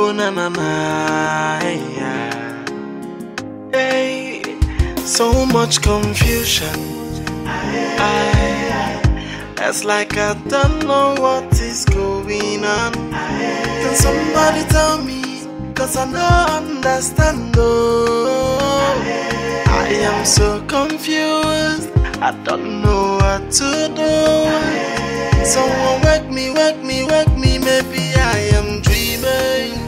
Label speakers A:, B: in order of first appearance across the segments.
A: Oh na na na, hey, so much confusion. It's like I don't know what is going on. Can somebody tell me? Cause I don't understand. Oh, I am so confused. I don't know what to do. Someone wake me, wake me, wake me. Maybe I am dreaming.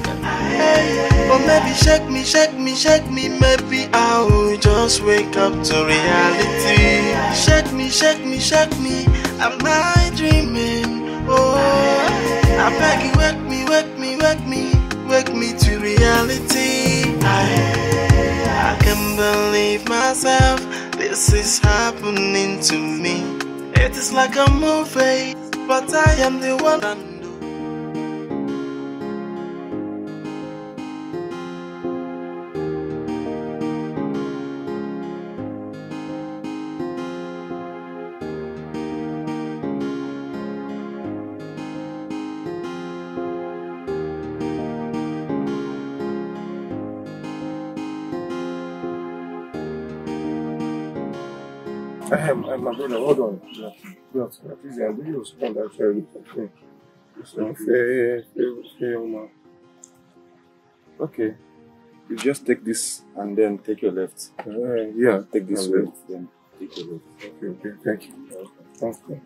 A: Or maybe shake me, shake me, shake me. Maybe I will just wake up to reality. Shake me, shake me, shake me. Am I dreaming? Oh, I beg you, wake me, wake me, wake me. Wake me to reality. I can't believe myself. This is happening to me. It is like a movie, but I am the one.
B: My brother, hold on. Please, I'm really respond actually. Okay. You just take this and then take your left. Yeah, take this way, then take your left. Okay, thank you. Okay.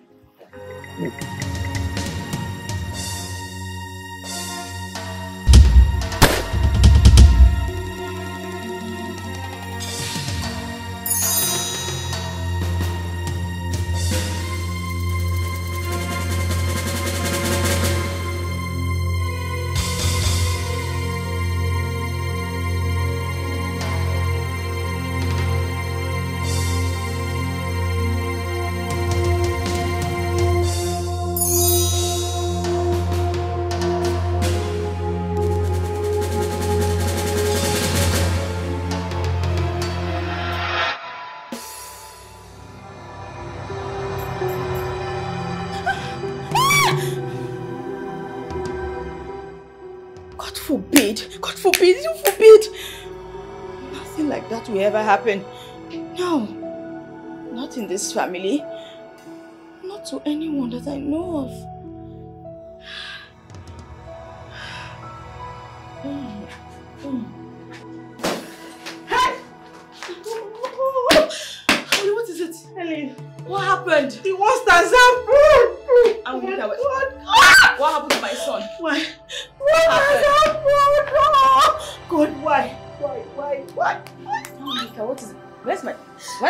C: God forbid, you forbid. Nothing like that will ever happen. No, not in this family. Not to anyone that I know of. Hey! What is it? Helen, what happened? The monsters have food! What happened to my son? Why? What happened? God, why? Monica, what is it? Where's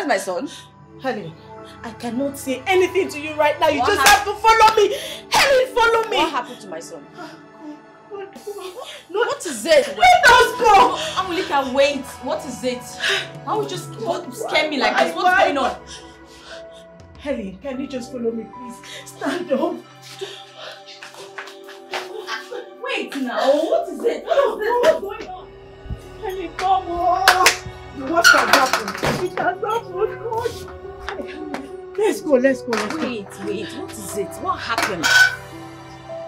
C: my son? Helen, I cannot say anything to you right now. You just have to follow me. Helen, follow me. What happened to my son? No, what is it? Let us go. Monica, wait. What is it? How would you scare me like this? What's going on? Helen, can you just follow me, please? Stand up. Wait now. What is it? What's going on? Helen, come on. What has happened? It has happened. God. Let's go. Wait. What is it? What happened?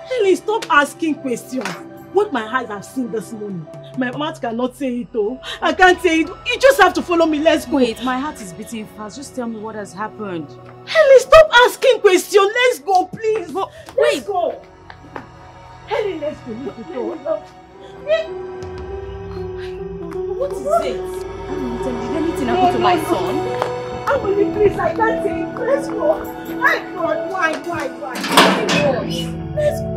C: Helen, stop asking questions. What my eyes have seen this morning, my mouth cannot say it though. I can't say it. You just have to follow me. Let's go. Wait, my heart is beating fast. Just tell me what has happened. Helen, stop asking questions. Let's go, please. But wait. Let's go. Helen, let's go. What is it? Did anything happen to my son? Emily, please, I can't say it. Let's go. My God, why? Let's go.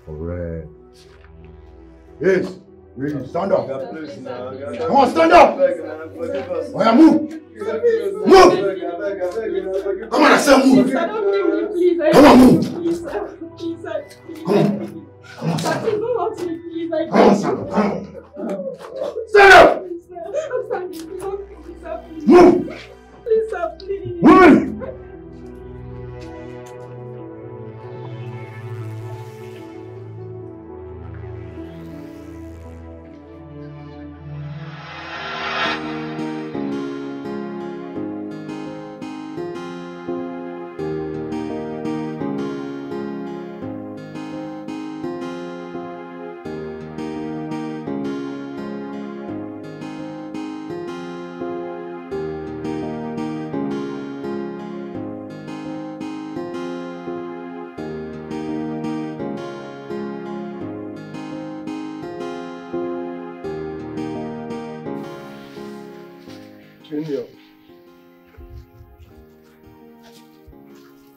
D: Alright. Yes. Stand up. Come on, stand up. Oh yeah, move. Move. Come on, I said move. Come on, move. Come on. Come on, stand up. Come on, stand up. Come on. Stand up!
C: Please, sir. I'm sorry. Please, sir, please.
D: Move!
C: Please, sir, please.
D: Move!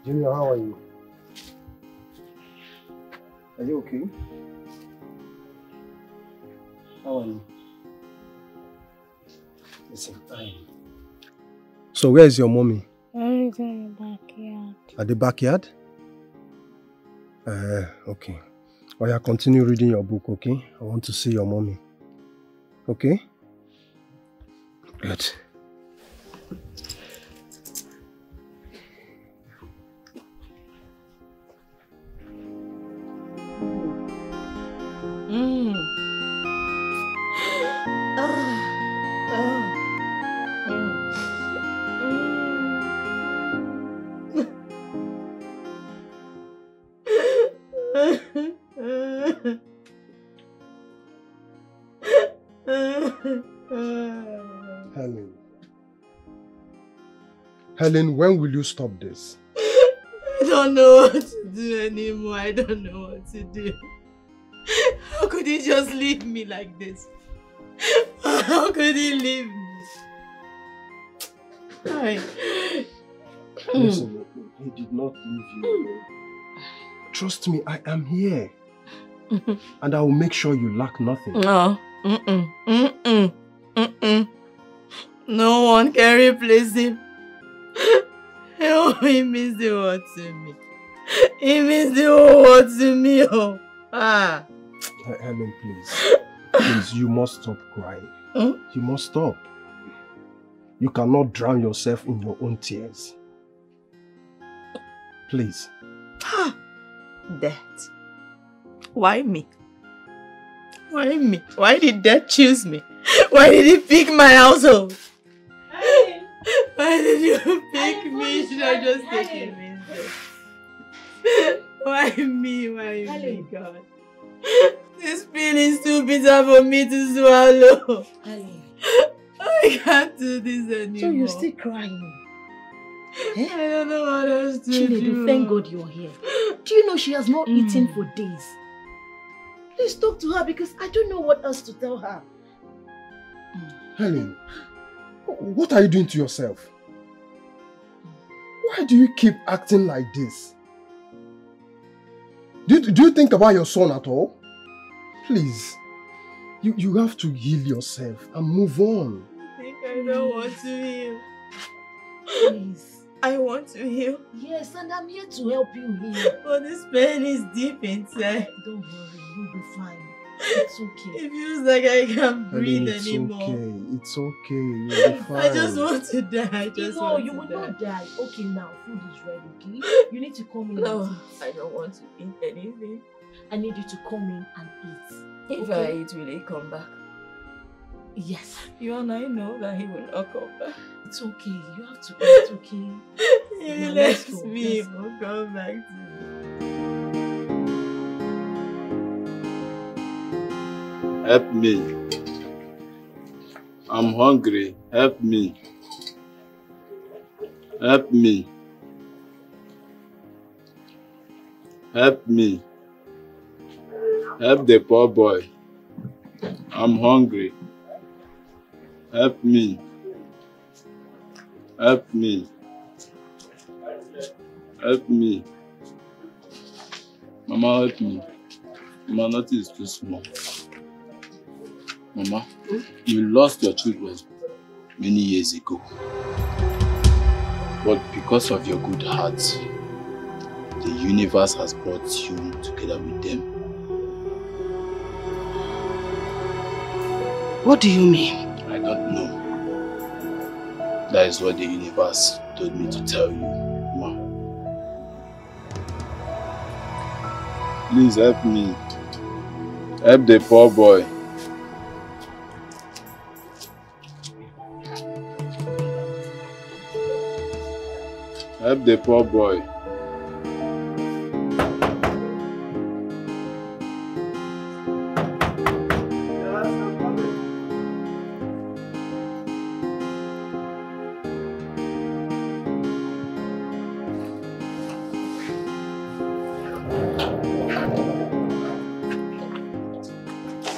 E: Junior, how are you? Are you okay? How are you? Listen, So where is your mommy?
F: Everything in the backyard.
E: At the backyard? Okay. Oh yeah, continue reading your book, okay? I want to see your mommy. Okay? Good. Helen, when will you stop this?
C: I don't know what to do anymore. I don't know what to do. How could he just leave me like this? How could he leave me?
E: Listen, he did not leave you. Trust me, I am here. And I will make sure you lack nothing.
C: No. No one can replace him. Oh, he means the world to me. He means the whole world to me. Oh.
E: Helen, please. Please, you must stop crying. You must stop. You cannot drown yourself in your own tears. Please.
C: Death. Why me? Why me? Why did death choose me? Why did he pick my household? Why did you pick me? Should I just take him instead? Why me? Why me, God? This pain is too bitter for me to swallow. I can't do this anymore.
G: So you're still crying?
C: I don't know what else to do.
G: Thank God you're here. Do you know she has not eaten for days? Please talk to her because I don't know what else to tell her.
E: Helen, what are you doing to yourself? Why do you keep acting like this? Do you think about your son at all? Please, you have to heal yourself and move on.
C: I think I don't want to heal.
G: Please.
C: I want to heal.
G: Yes, and I'm here to help you heal.
C: But this pain is deep inside.
G: Don't worry, you'll be fine. It's okay.
C: It feels like I can't breathe anymore.
E: It's okay. You'll be fine.
C: I just want to die.
G: You will not die. Okay, now food is ready, okay? You need to come in
C: No,
G: and eat.
C: I don't want to eat anything.
G: I need you to come in and eat.
C: If I eat, will he come back?
G: Yes.
C: You and I know that he will not come back.
G: It's okay. You have to eat, okay?
C: He lets me will come back to me.
H: Help me. I'm hungry. Help me. Help me. Help me. Help the poor boy. I'm hungry. Help me. Help me. Help me. Mama, help me. Mama, nothing is too small. Mama, you lost your children many years ago. But because of your good heart, the universe has brought you together with them.
G: What do you mean?
H: I don't know. That is what the universe told me to tell you, Ma. Please help me. Help the poor boy. Help the poor boy.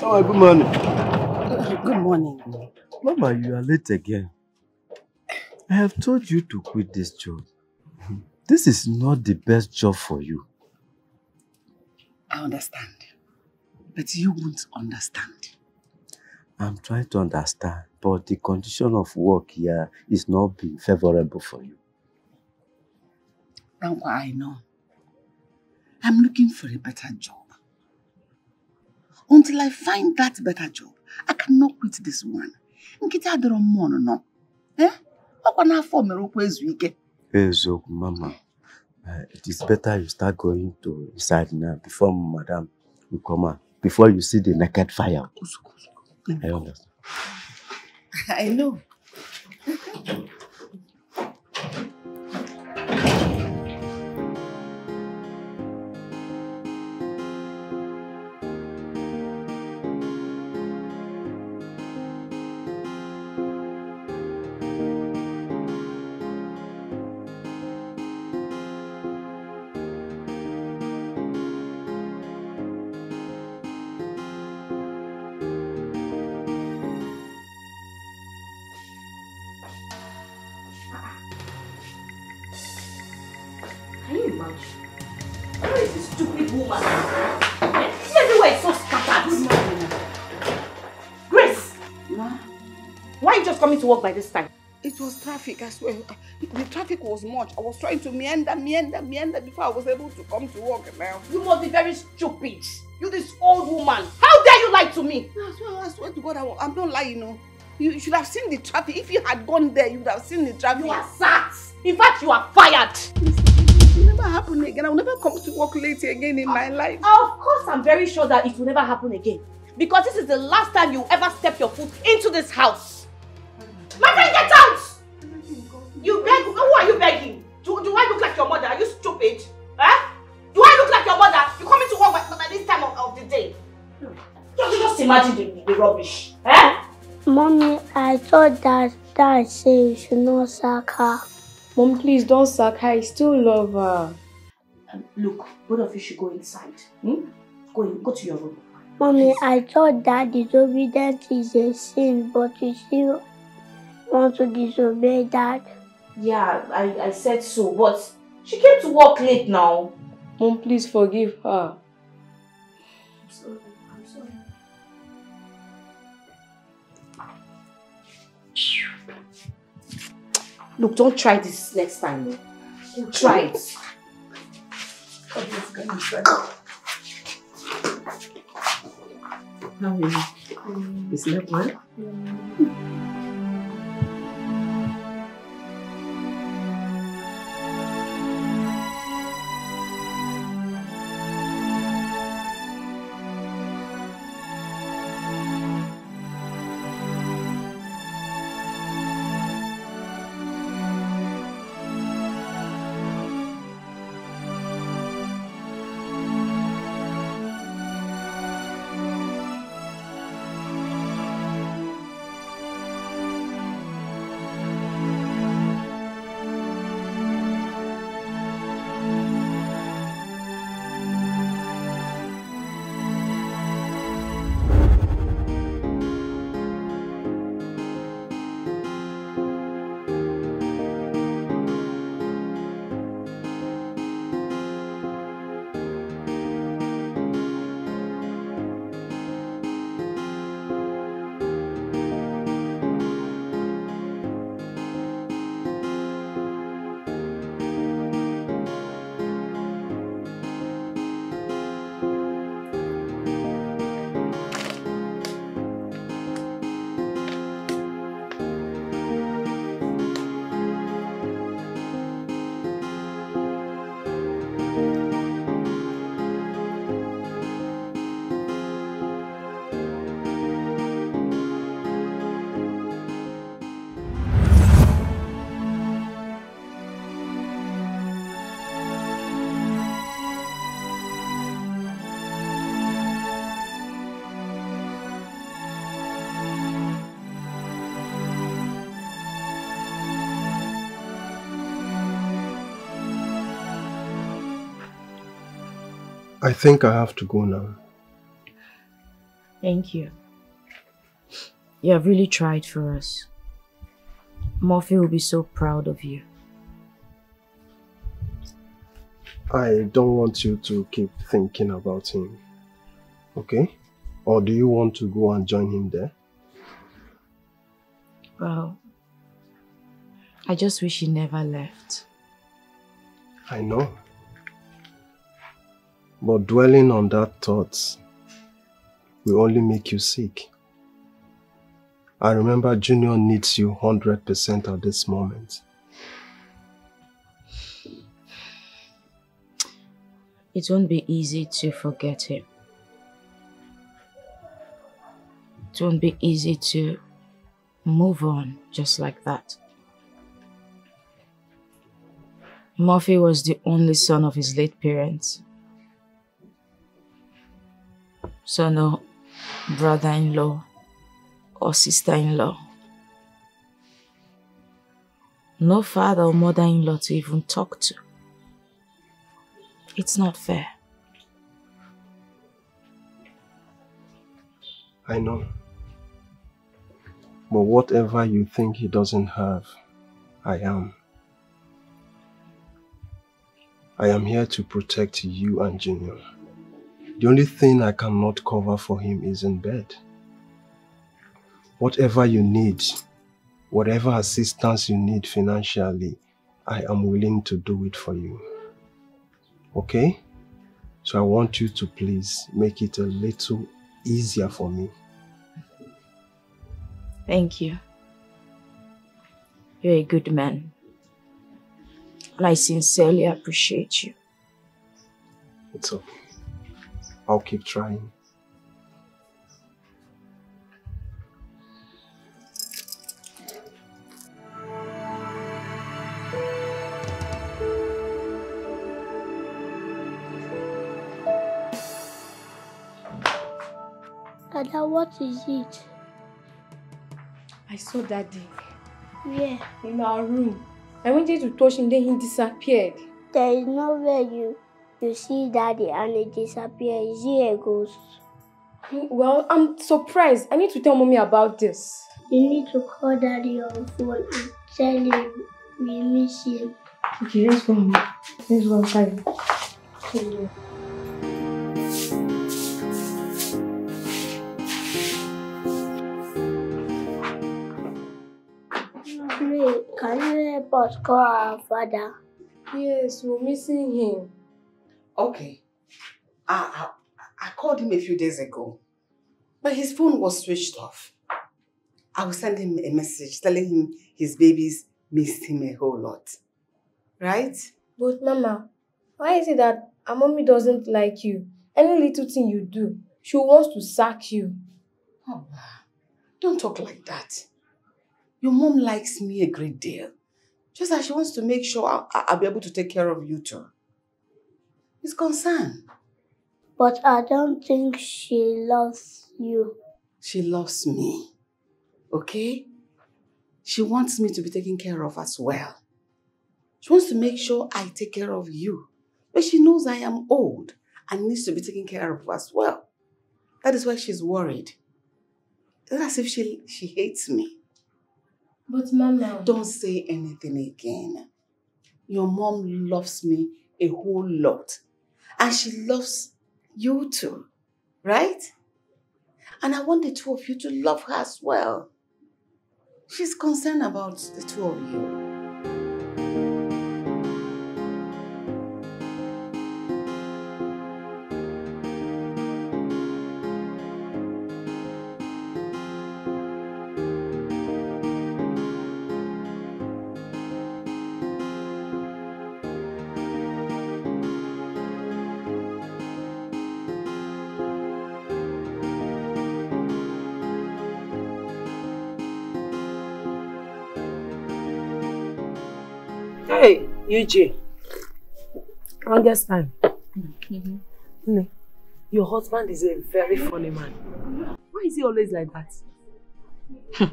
I: Oh, good morning.
G: Good morning.
I: Mama, you are late again. I have told you to quit this job. This is not the best job for you.
G: I understand. But you won't understand.
I: I'm trying to understand, but the condition of work here is not being favorable for you.
G: That's what I know. I'm looking for a better job. Until I find that better job, I cannot quit this one. Nkita adoro mono no. Okwana afọ mere okwu ezu ike.
I: So, Mama, it is better you start going to inside now before Madam will come out. Before you see the naked fire. I understand.
G: I know.
C: Can you imagine? Where is this stupid woman? Everywhere is so scattered. Grace!
G: Ma?
C: Why are you just coming to work by this time?
G: It was traffic, I swear. The traffic was much. I was trying to meander before I was able to come to work now.
C: You must be very stupid. You this old woman. How dare you lie to me?
G: I swear to God, I'm not lying, no. You should have seen the traffic. If you had gone there, you would have seen the traffic.
C: You are sacked. In fact, you are fired.
G: It will never happen again. I will never come to work late again in my life.
C: Of course, I'm very sure that it will never happen again. Because this is the last time you ever step your foot into this house. My friend, get out! You beg? Who are you begging? Do I look like your mother? Are you stupid? Eh? Do I look like your mother? You coming to work by this time of the day? Just imagine the rubbish. Eh?
F: Mommy, I thought that Dad said you should not sack her.
J: Mom, please don't sack her. I still love her.
C: Look, both of you should go inside. Go to your room.
F: Mommy, I thought that disobedience is a sin, but you still want to disobey Dad.
C: Yeah, I said so, but she came to work late now.
J: Mom, please forgive her.
C: I'm sorry. Look, don't try this next time. Don't try it.
G: How are you? You slept well?
E: I think I have to go now.
G: Thank you. You have really tried for us. Murphy will be so proud of you.
E: I don't want you to keep thinking about him. Okay? Or do you want to go and join him there?
G: Well, I just wish he never left.
E: I know. But dwelling on that thought will only make you sick. I remember Junior needs you 100% at this moment.
G: It won't be easy to forget him. It won't be easy to move on just like that. Murphy was the only son of his late parents. So no brother-in-law or sister-in-law. No father or mother-in-law to even talk to. It's not fair.
E: I know. But whatever you think he doesn't have, I am. I am here to protect you and Junior. The only thing I cannot cover for him is in bed. Whatever you need, whatever assistance you need financially, I am willing to do it for you. Okay? So I want you to please make it a little easier for me.
G: Thank you. You're a good man. And I sincerely appreciate you.
E: It's okay. I'll keep trying.
F: Dada, what is it?
J: I saw Daddy.
F: Where?
J: In our room. I wanted to touch him, then he disappeared.
F: There is nowhere you see Daddy and he disappears. Is he a ghost?
J: Well, I'm surprised. I need to tell Mommy about this.
F: You need to call Daddy on phone and tell him we miss him.
J: Okay, let's go. Let's go outside.
F: Please, can you help us call our father?
J: Yes, we're missing him.
K: Okay. I called him a few days ago, but his phone was switched off. I will send him a message telling him his babies missed him a whole lot. Right?
J: But Mama, why is it that our Mommy doesn't like you? Any little thing you do, she wants to sack you.
K: Oh, don't talk like that. Your mom likes me a great deal. Just as she wants to make sure I'll be able to take care of you too. It's concern.
F: But I don't think she loves you.
K: She loves me. Okay? She wants me to be taken care of as well. She wants to make sure I take care of you. But she knows I am old and needs to be taken care of as well. That is why she's worried. It's as if she hates me.
J: But Mama...
K: Don't say anything again. Your mom loves me a whole lot. And she loves you too. Right? And I want the two of you to love her as well. She's concerned about the two of you.
C: Hey, UJ. Longest time. Your husband is a very funny man. Why is he always like that?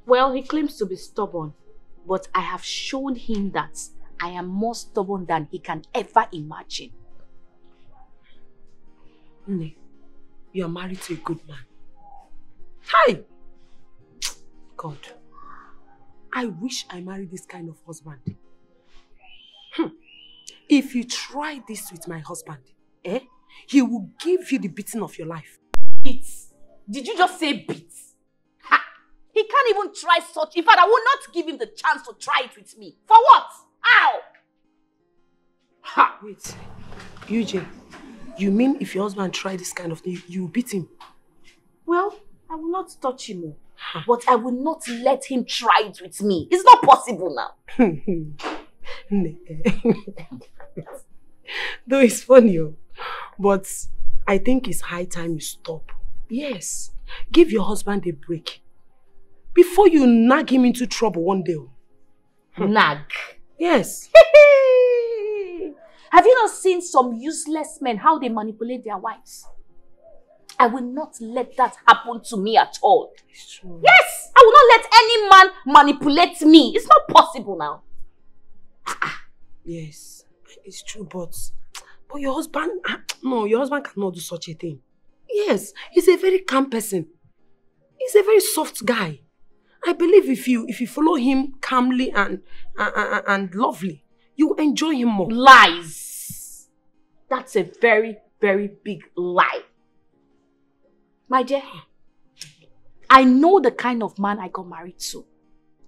L: Well, he claims to be stubborn, but I have shown him that I am more stubborn than he can ever imagine.
M: Nne, you are married to a good man. Hi! God, I wish I married this kind of husband. If you try this with my husband, he will give you the beating of your life.
L: Beats? Did you just say beats? Ha! He can't even try such. In fact, I will not give him the chance to try it with me. For what? How?
M: Ha! Wait, UJ, you mean if your husband tried this kind of thing, you will beat him?
L: Well, I will not touch him, but I will not let him try it with me. It's not possible now.
M: Though it's funny, but I think it's high time you stop. Yes, give your husband a break before you nag him into trouble one day.
L: Nag?
M: Yes.
L: Have you not seen some useless men, how they manipulate their wives? I will not let that happen to me at all.
M: It's true.
L: Yes, I will not let any man manipulate me. It's not possible now.
M: Yes, it's true, but your husband, no, your husband cannot do such a thing. Yes, he's a very calm person. He's a very soft guy. I believe if you follow him calmly and lovely, you will enjoy him more.
L: Lies. That's a very, very big lie. My dear, I know the kind of man I got married to.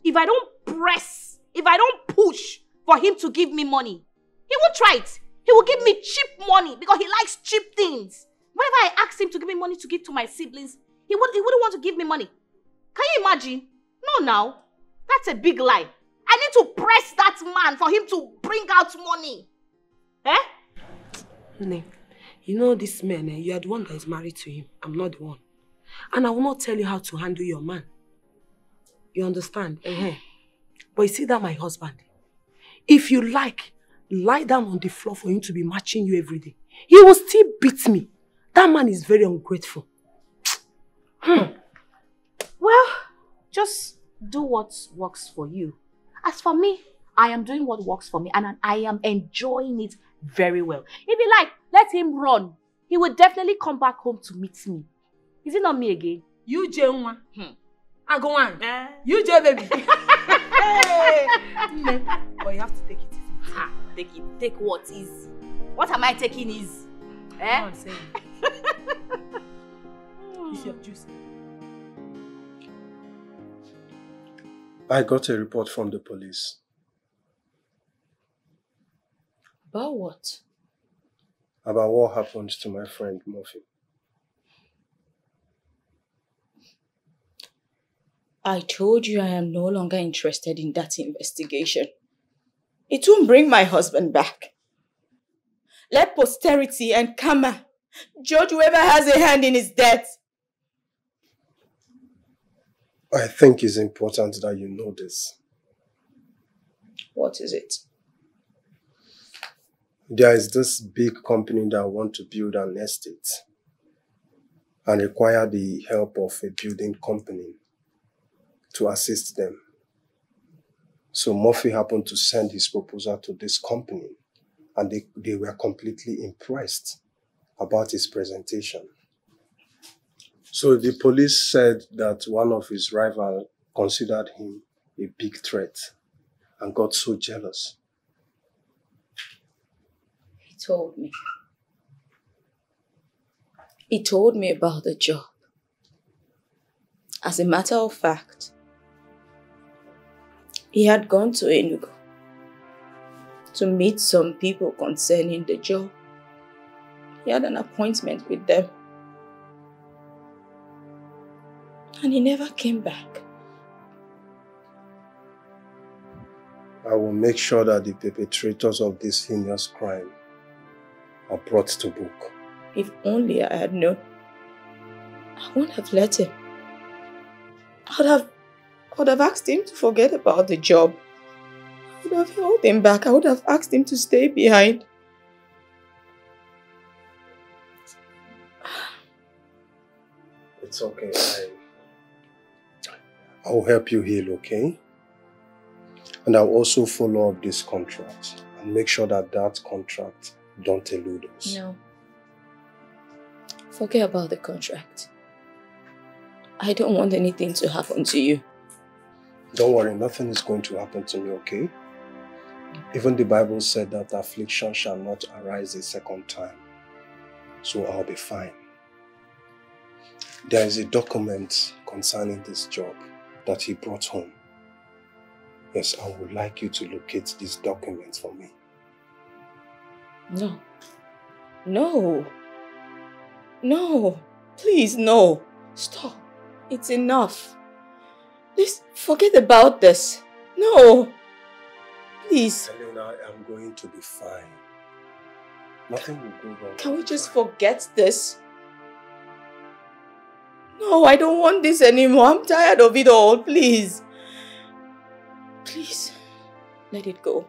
L: If I don't press, if I don't push for him to give me money, he won't try it. He will give me cheap money because he likes cheap things. Whenever I ask him to give me money to give to my siblings, he wouldn't want to give me money. Can you imagine? No, now. That's a big lie. I need to press that man for him to bring out money.
M: Ne, you know this man, you are the one that is married to him. I'm not the one. And I will not tell you how to handle your man. You understand? But you see that my husband, if you like, lie down on the floor for him to be matching you every day. He will still beat me. That man is very ungrateful.
L: Well, just do what works for you. As for me, I am doing what works for me and I am enjoying it very well. If you like, let him run. He will definitely come back home to meet me. Is it not me again?
M: You J1. I go on. You J baby. Hey. But you have to take it easy.
L: Take it. Take what is? What am I taking is?
M: I'm saying. It's your juice.
E: I got a report from the police.
J: About what?
E: About what happened to my friend Murphy.
J: I told you I am no longer interested in that investigation. It won't bring my husband back. Let posterity and karma judge whoever has a hand in his death.
E: I think it's important that you know this.
J: What is it?
E: There is this big company that want to build an estate and require the help of a building company to assist them. So Murphy happened to send his proposal to this company and they were completely impressed about his presentation. So the police said that one of his rivals considered him a big threat and got so jealous.
J: He told me. He told me about the job. As a matter of fact, he had gone to Enugu to meet some people concerning the job. He had an appointment with them. And he never came back.
E: I will make sure that the perpetrators of this heinous crime are brought to book.
J: If only I had known, I wouldn't have let him. I would have asked him to forget about the job. I would have held him back. I would have asked him to stay behind.
E: It's okay. I will help you heal, okay? And I'll also follow up this contract and make sure that that contract don't elude us.
J: No. Forget about the contract. I don't want anything to happen to you.
E: Don't worry, nothing is going to happen to me, okay? Even the Bible said that affliction shall not arise a second time. So I'll be fine. There is a document concerning this job that he brought home. Yes, I would like you to locate this document for me.
J: No. No. No. Please, no. Stop. It's enough. Please, forget about this. No. Please.
E: Elena, I'm going to be fine. Nothing will go wrong.
J: Can we just forget this? No, I don't want this anymore. I'm tired of it all. Please. Please, let it go.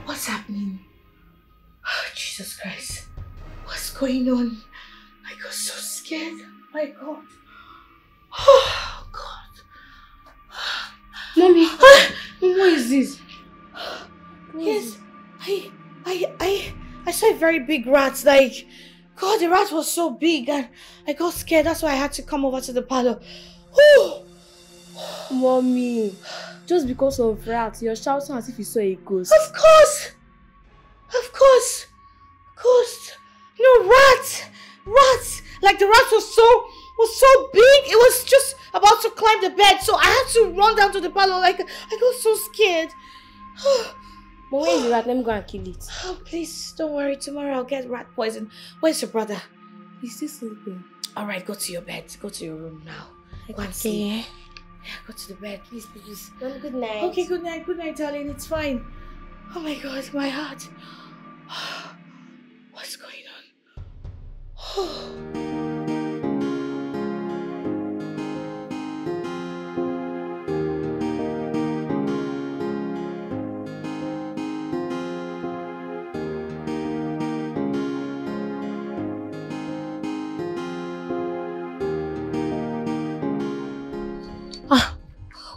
G: What's happening? Oh, Jesus Christ. What's going on? I got so scared. My God. Oh, God. Mommy, what is this? Yes, I saw a very big rat. Like, God, the rat was so big and I got scared. That's why I had to come over to the parlor. Oh.
L: Mommy, just because of rats, you're shouting as if you saw a ghost.
G: Of course! Of course! Ghost! No, rat! Rats! Like the rat was so big, it was just about to climb the bed, so I had to run down to the parlor. Like, I got so scared.
L: But where is the rat? Let me go and kill it.
G: Oh, please, don't worry. Tomorrow I'll get rat poison. Where's your brother?
L: He's still sleeping.
G: Alright, go to your bed. Go to your room now. Go and
L: Okay.
G: sleep. Yeah, go to the bed. Please, please.
L: Mom, good night.
G: Okay, good night. Good night, darling. It's fine. Oh my God, my heart. What's going on?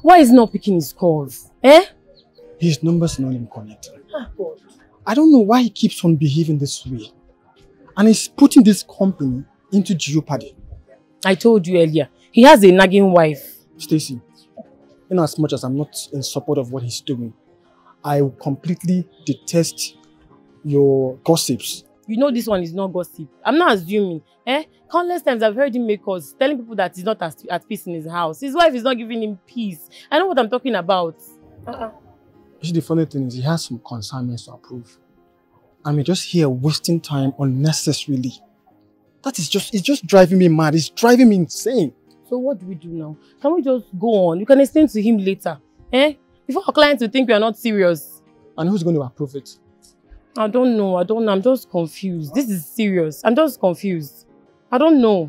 M: Why is he not picking his calls? Eh?
N: His number's not even connected.
M: God.
N: I don't know why he keeps on behaving this way. And he's putting this company into jeopardy.
M: I told you earlier, he has a nagging wife.
N: Stacy, in as much as I'm not in support of what he's doing, I completely detest your gossips.
M: You know this one is not gossip. I'm not assuming. Countless times I've heard him make calls telling people that he's not at peace in his house. His wife is not giving him peace. I know what I'm talking about.
N: You see, the funny thing is he has some consignments to approve. And we're just here wasting time unnecessarily. That is just, it's just driving me mad. It's driving me insane.
M: So what do we do now? Can we just go on? You can explain to him later. Before our clients will think we are not serious.
N: And who's going to approve it?
M: I don't know. I'm just confused. This is serious. I'm just confused. I don't know.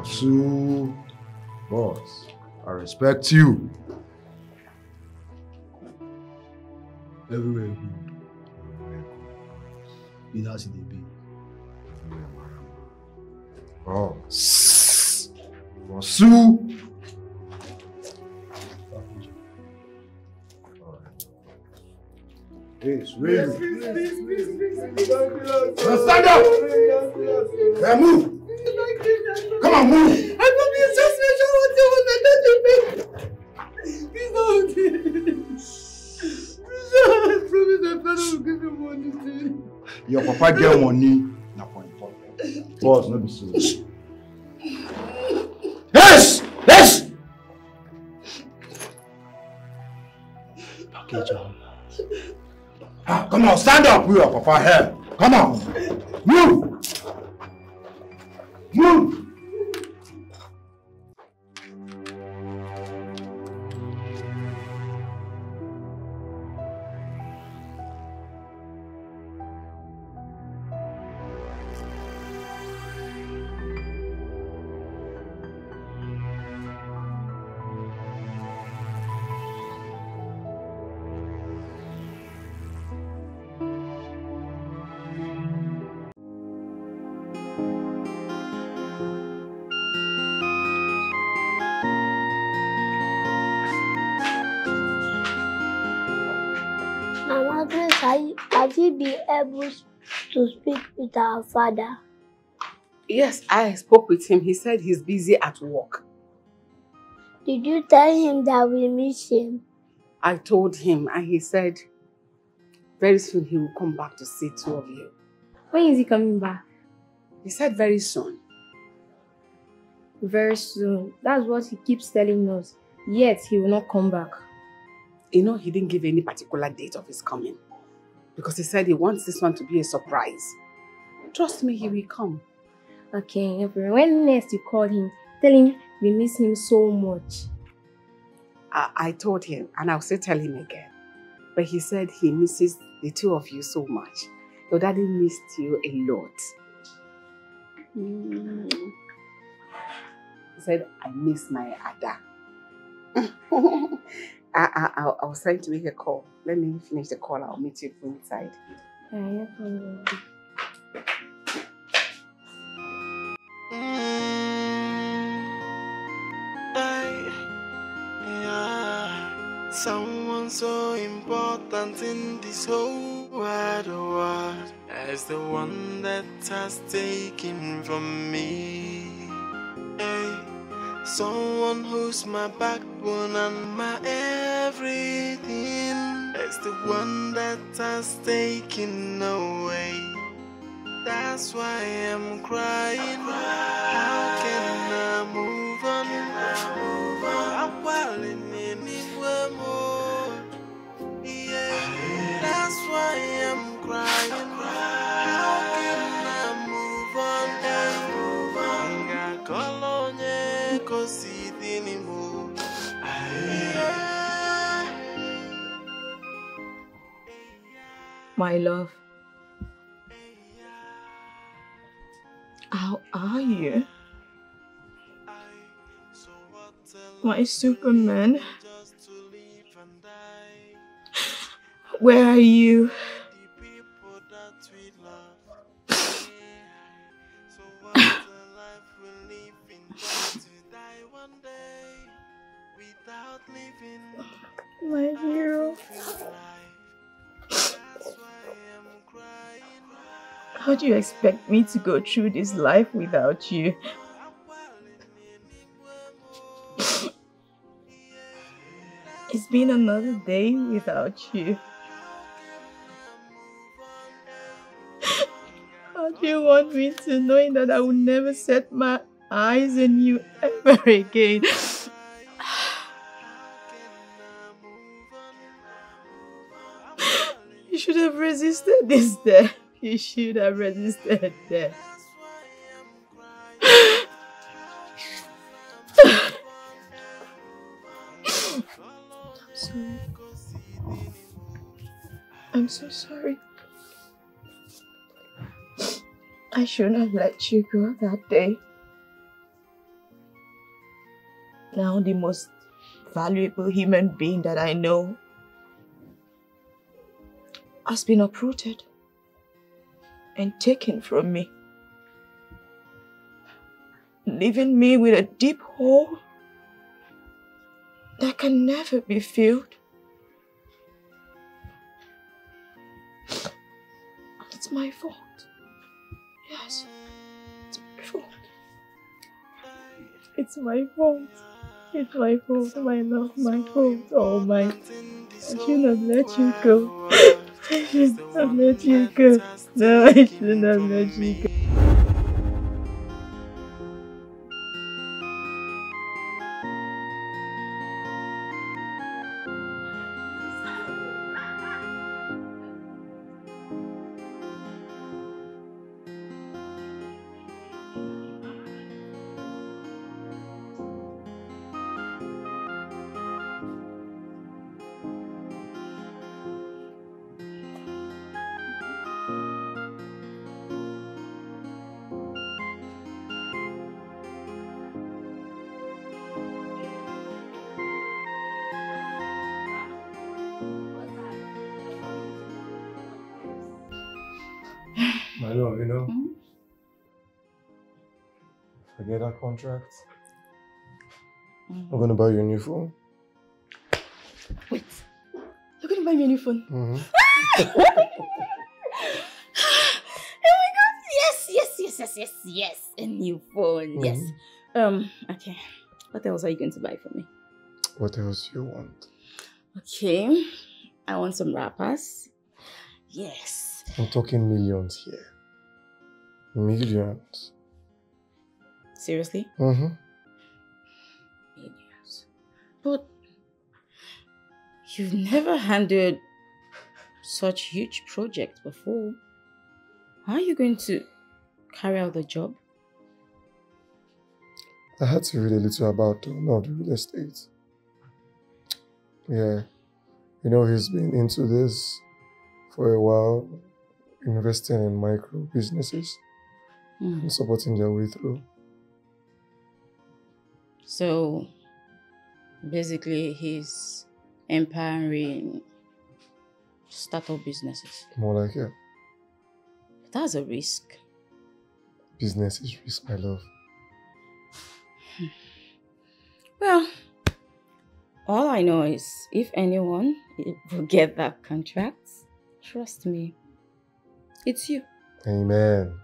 D: So, boss, I respect you.
O: Everywhere you go, it has to be.
D: Boss. Boss. Yes, really. Stand up! Yeah, move! Come on, move!
C: I promise, just make sure what you want to do.
D: Papa get money. Na for important. Boss, no be so. Yes! Yes!
E: Okay, John.
D: Come on, stand up with your papa here. Come on. Move! Move!
F: Mama Grace, have you been able to speak with our father?
K: Yes, I spoke with him. He said he's busy at work.
F: Did you tell him that we miss him?
K: I told him and he said very soon he will come back to see two of you.
P: When is he coming back?
K: He said very soon.
P: Very soon. That's what he keeps telling us. Yet he will not come back.
K: You know, he didn't give any particular date of his coming. Because he said he wants this one to be a surprise. Trust me, he will come.
P: Okay, when next you call him, tell him we miss him so much.
K: I told him, and I'll still tell him again. But he said he misses the two of you so much. Your daddy missed you a lot. He said, I miss my Ada. I was trying to make a call. Let me finish the call. I'll meet you inside.
A: Someone so important in this whole wide world as the one that has taken from me. Hey, someone who's my backbone and my everything. As the one that has taken away. That's why I'm crying. How can I move on? I'm falling anywhere more. Yeah, that's why I'm crying. How can I move on? I call on you 'cause it anymore.
J: My love. How are you? My Superman. Where are you? My hero. How do you expect me to go through this life without you? It's been another day without you. How do you want me to know that I will never set my eyes on you ever again? You should have resisted this death. You should have resisted death. I'm sorry. I'm so sorry. I shouldn't have let you go that day. Now the most valuable human being that I know has been uprooted and taken from me, leaving me with a deep hole that can never be filled. It's my fault. Yes, it's my fault. It's my fault. It's my fault, my love, my fault, all mine. I shouldn't have let you go. I shouldn't have let you go. No, I shouldn't have let you go.
B: I know, you know. Forget that contract. I'm gonna buy you a new phone.
J: Wait, you're gonna buy me a new phone?
B: Mm-hmm.
J: Oh my god, yes, a new phone, yes. Okay, what else are you going to buy for me?
B: What else do you want?
J: Okay, I want some wrappers. Yes.
B: I'm talking millions here. Millions.
J: Seriously?
B: Mm-hmm.
J: Millions. But you've never handled such huge project before. How are you going to carry out the job?
B: I had to read a little about the owner of the real estate. Yeah. You know, he's been into this for a while, investing in micro businesses and supporting their way through.
J: So, basically, he's empowering startup businesses.
B: More like it.
J: That's a risk.
B: Business is risk, my love.
J: Well, all I know is if anyone will get that contract, trust me, it's you.
B: Amen.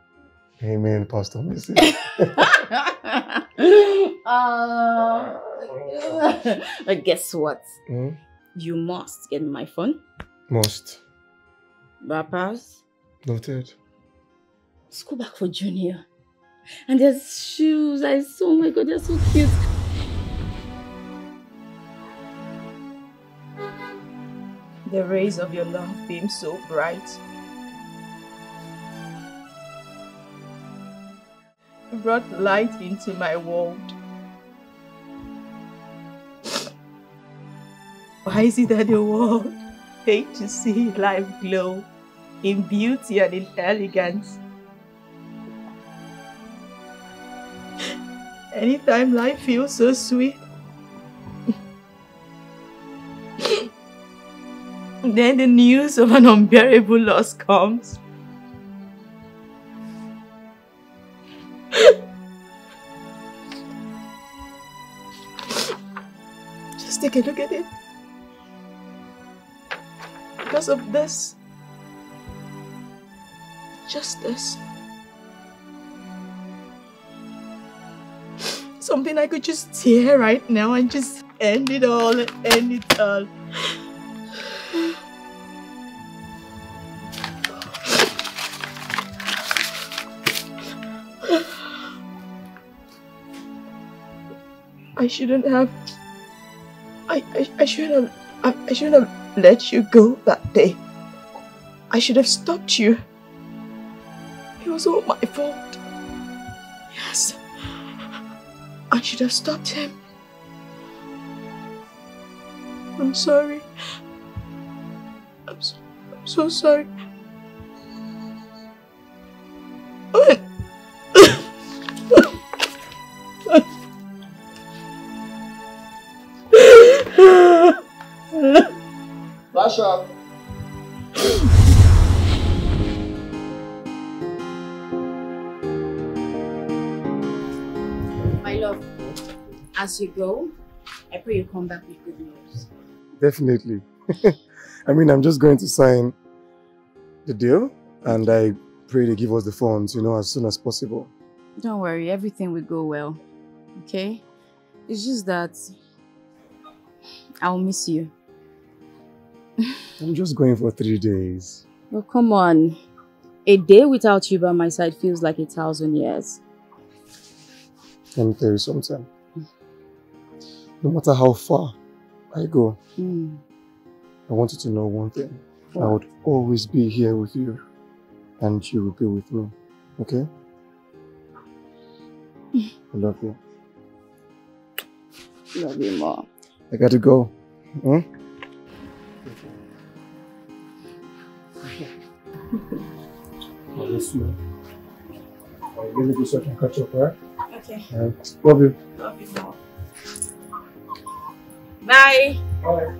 B: Amen, Pastor Mrs.
J: But guess what? You must get me my phone.
B: Must.
J: Wrappers.
B: Noted.
J: School bag for Junior. And there's shoes. Oh my god, they're so cute. The rays of your love beam so bright. You brought light into my world. Why is it that the world hates to see life glow in beauty and in elegance? Anytime life feels so sweet, then the news of an unbearable loss comes. Just take a look at it. Because of this, just this, something I could just tear right now and just end it all. I shouldn't have let you go that day. I should have stopped you. It was all my fault. Yes. I should have stopped him. I'm sorry. I'm so sorry.
B: Flash up.
L: My love, as you go, I pray you come back with good news.
B: Definitely. I mean, I'm just going to sign the deal and I pray they give us the funds, as soon as possible.
J: Don't worry, everything will go well. Okay? It's just that I'll miss you.
B: I'm just going for 3 days.
Q: Oh, come on. A day without you by my side feels like 1,000 years.
B: Let me tell you something. No matter how far I go, I want you to know one thing. I would always be here with you, and you will be with me. Okay? I love you.
Q: Love you more.
B: I gotta go. Hmm? I'll miss you. I'll really do so I can catch up, alright?
J: Okay.
B: Love you.
J: Love you more. Bye.
B: Bye.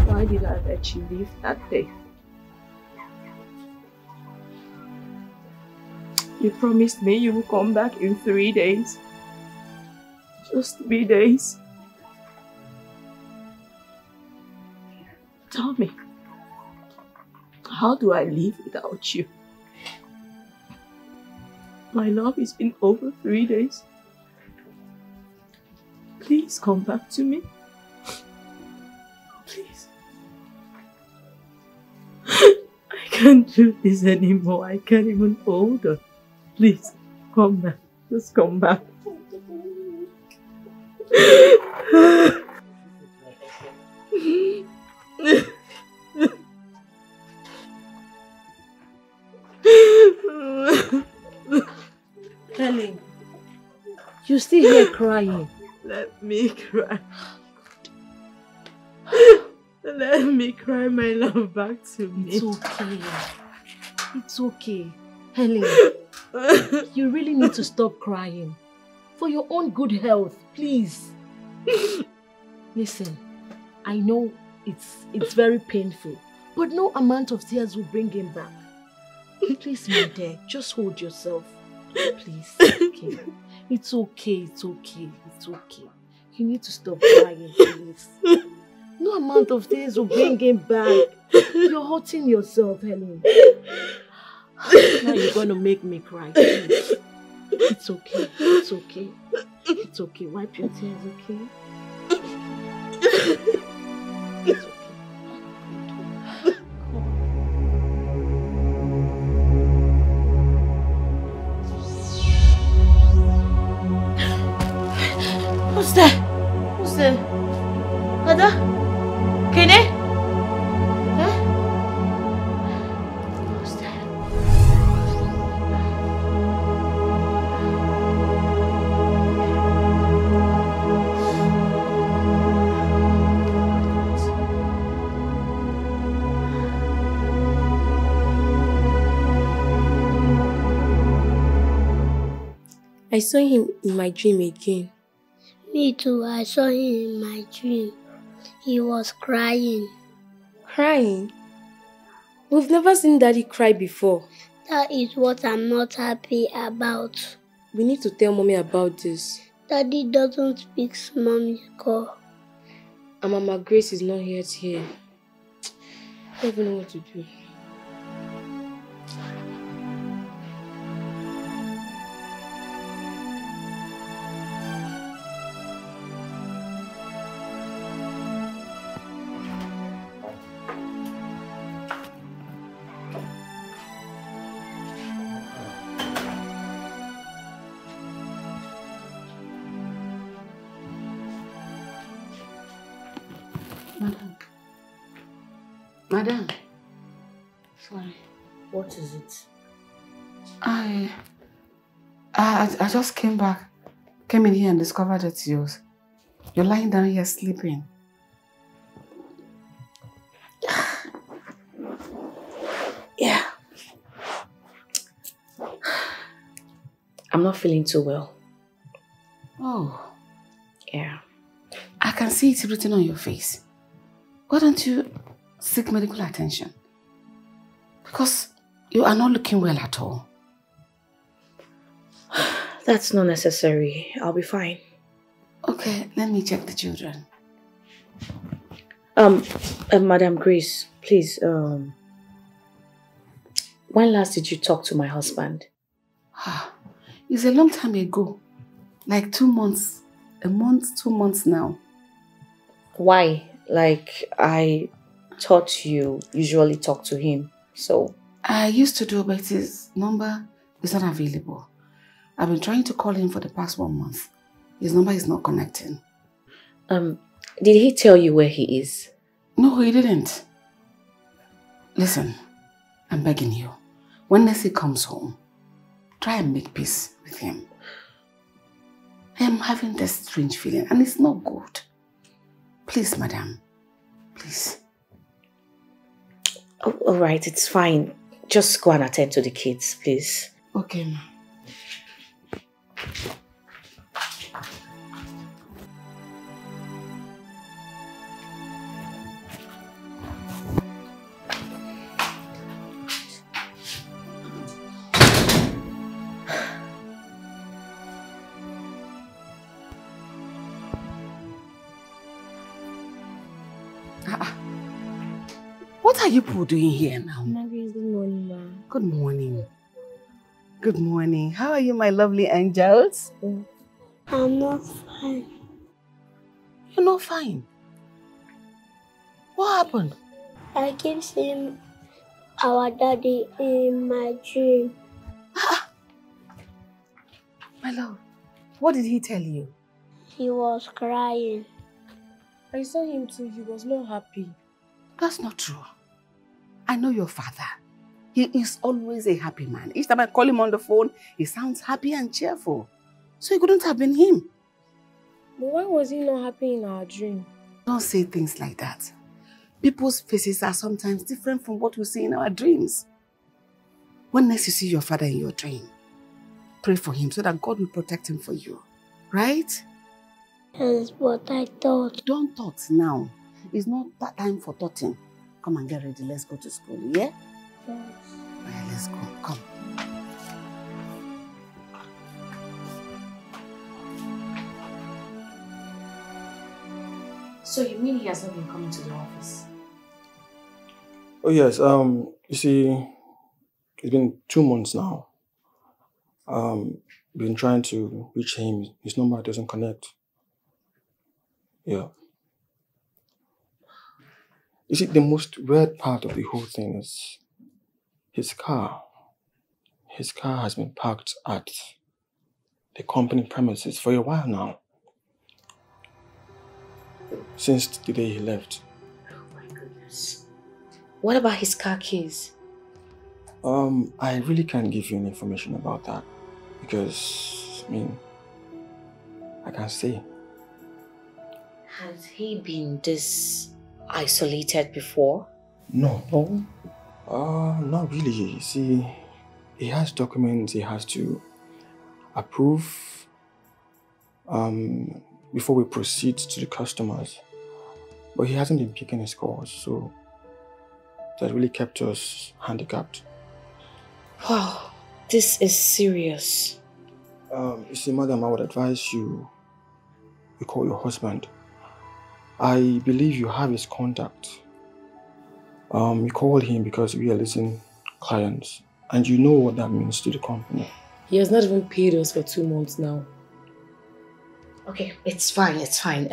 J: Why did I let you leave that day? You promised me you would come back in 3 days. Just 3 days. Tell me, how do I live without you? My love has been over 3 days. Please come back to me. Please. I can't do this anymore. I can't even hold her. Please, come back. Just come back.
M: Helen, you're still here crying.
J: Let me cry. Let me cry my love back to me.
M: It's okay. It's okay. Helen, you really need to stop crying. For your own good health, please. Listen, I know it's very painful, but no amount of tears will bring him back. Please, my dear, just hold yourself. Please, okay. It's okay, it's okay, it's okay. You need to stop crying, please. No amount of tears will bring him back. You're hurting yourself, Helen. Now you're gonna make me cry. Please. It's okay, it's okay. It's okay. Wipe your tears, okay? It's okay.
G: Who's there? Who's there? Ada? Kene? Huh? Who's there?
P: I saw him in my dream again.
F: Me too, I saw him in my dream. He was crying.
P: Crying? We've never seen Daddy cry before.
F: That is what I'm not happy about.
P: We need to tell Mommy about this.
F: Daddy doesn't speak Mommy's call.
P: And Mama Grace is not yet here. I don't even know what to do.
K: Madam.
M: Sorry. What is it?
K: I just came in here and discovered that you're lying down here sleeping.
J: Yeah. I'm not feeling too well.
K: Oh.
J: Yeah.
K: I can see it written on your face. Why don't you seek medical attention? Because you are not looking well at all.
J: That's not necessary. I'll be fine.
K: Okay, let me check the children.
J: Madam Grace, please, when last did you talk to my husband?
K: It's a long time ago. Like 2 months. A month, 2 months now.
J: Why? Like, I thought you usually talk to him, so...
K: I used to do, but his number is not available. I've been trying to call him for the past 1 month. His number is not connecting.
J: Did he tell you where he is?
K: No, he didn't. Listen, I'm begging you. When Nessie comes home, try and make peace with him. I am having this strange feeling and it's not good. Please, madam. Please.
J: Oh, all right, it's fine. Just go and attend to the kids, please.
K: Okay, ma. What are you people doing here now?
P: Good morning, ma.
K: Good morning. Good morning. How are you, my lovely angels?
F: I'm not fine.
K: You're not fine? What happened?
F: I keep seeing our daddy in my dream.
K: My love, what did he tell you?
F: He was crying.
M: I saw him too. He was not happy.
K: That's not true. I know your father. He is always a happy man. Each time I call him on the phone, he sounds happy and cheerful. So it couldn't have been him.
M: But why was he not happy in our dream?
K: Don't say things like that. People's faces are sometimes different from what we see in our dreams. When next you see your father in your dream, pray for him so that God will protect him for you. Right?
F: Yes, but I thought.
K: Don't thought now. It's not that time for thoughting. Come and get ready. Let's go to school, yeah?
F: Yes.
K: Alright, let's go. Come.
J: So you mean he has not been coming to the office?
B: Oh yes, you see, it's been 2 months now. Been trying to reach him. His number doesn't connect. Yeah. You see, the most weird part of the whole thing is his car. His car has been parked at the company premises for a while now. Since the day he left.
J: Oh my goodness. What about his car keys?
B: I really can't give you any information about that because, I mean, I can't say.
J: Has he been this isolated before?
B: No. Not really. You see, he has documents he has to approve before we proceed to the customers. But he hasn't been picking his calls, so that really kept us handicapped.
J: Wow, this is serious.
B: You see, madam, I would advise you call your husband. I believe you have his contact. You call him because we are listening clients, and you know what that means to the company.
M: He has not even paid us for 2 months now.
J: Okay, it's fine, it's fine.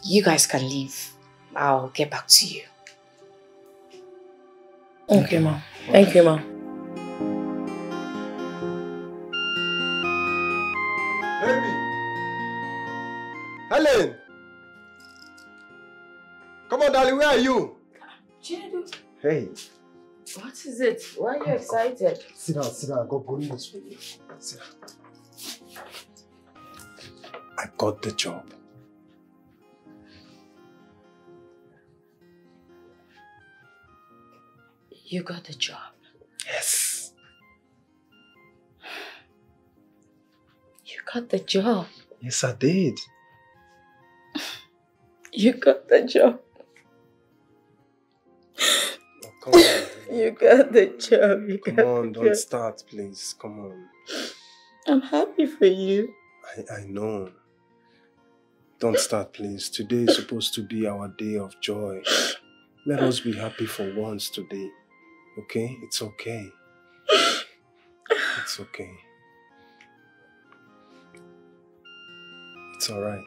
J: You guys can leave. I'll get back to you.
M: Okay, ma. Thank you, ma.
E: Baby! Helen! Come on, darling, where are you?
M: Chinedu.
E: Hey.
M: What is it? Why are you excited?
E: Sit down. I got good news for you. Sit down. I got the job.
J: You got the job?
E: Yes.
J: You got the job?
E: Yes, I did.
J: You got the job?
E: Oh, come on.
J: You got the job.
E: Come on, don't start, please. Come on.
J: I'm happy for you.
E: I know. Don't start, please. Today is supposed to be our day of joy. Let us be happy for once today. Okay? It's okay. It's okay. It's alright.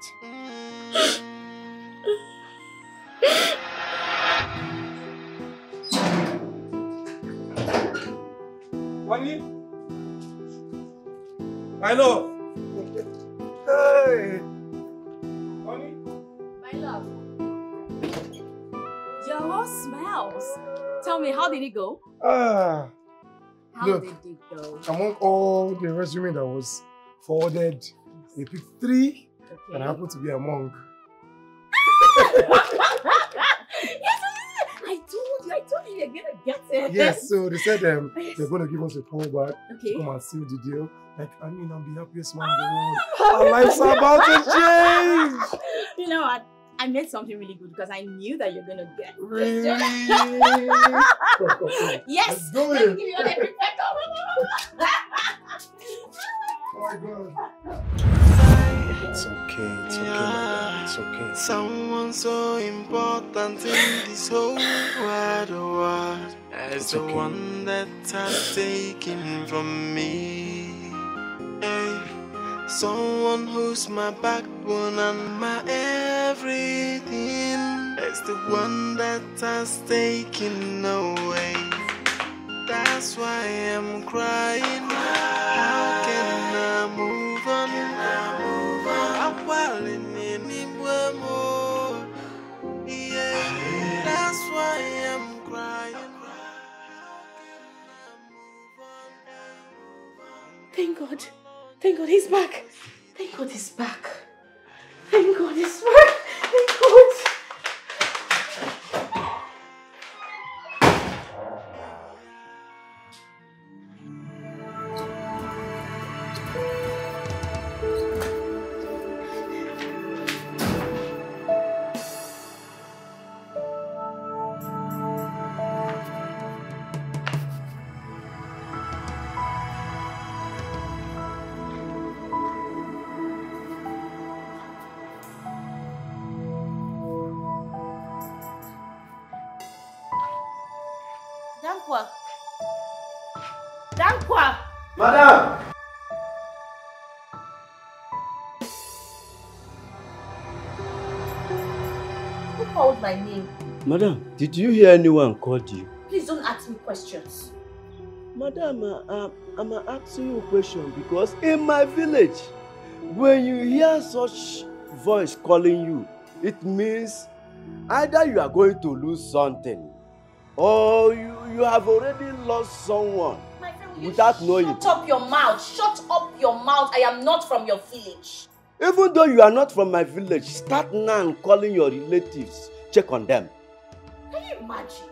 B: Honey? My love. Hey. Honey?
L: My love. Your horse smells. Tell me, how did it go?
B: Ah.
L: How
B: Look,
L: did it go?
B: among all the resume that was forwarded, they picked 3 and I happen to be among.
L: Yes, I told you you're gonna get it.
B: Yes, so they said they're going to give us a call back
L: Okay.
B: to come and seal the deal. Like, I mean, I'm the happiest man in the world. Our lives are about to change.
L: You know what? I made something really good because I knew that you're gonna get it.
B: Really?
L: Yes!
B: Do
L: Let
B: it.
L: me give you an epic
B: Oh my God.
E: It's okay, my dad. It's okay.
A: Someone so important in this whole wide world as the one that has taken from me. Hey, someone who's my backbone and my everything. It's the one that has taken away. That's why I'm crying. How can I move on? I'm falling anywhere more. Yeah, that's why I'm crying.
G: Thank God. Thank God he's back. Thank God he's back. Thank God he's back. Thank God. Dankwa. Dankwa.
I: Madam!
G: Who called my name?
I: Madam, did you hear anyone called you?
G: Please don't ask me questions.
I: Madam, I'm asking you a question because in my village, when you hear such voice calling you, it means either you are going to lose something or you have already lost someone without knowing.
G: Shut up your mouth. Shut up your mouth. I am not from your village.
I: Even though you are not from my village, start now calling your relatives. Check on them.
G: Can you imagine?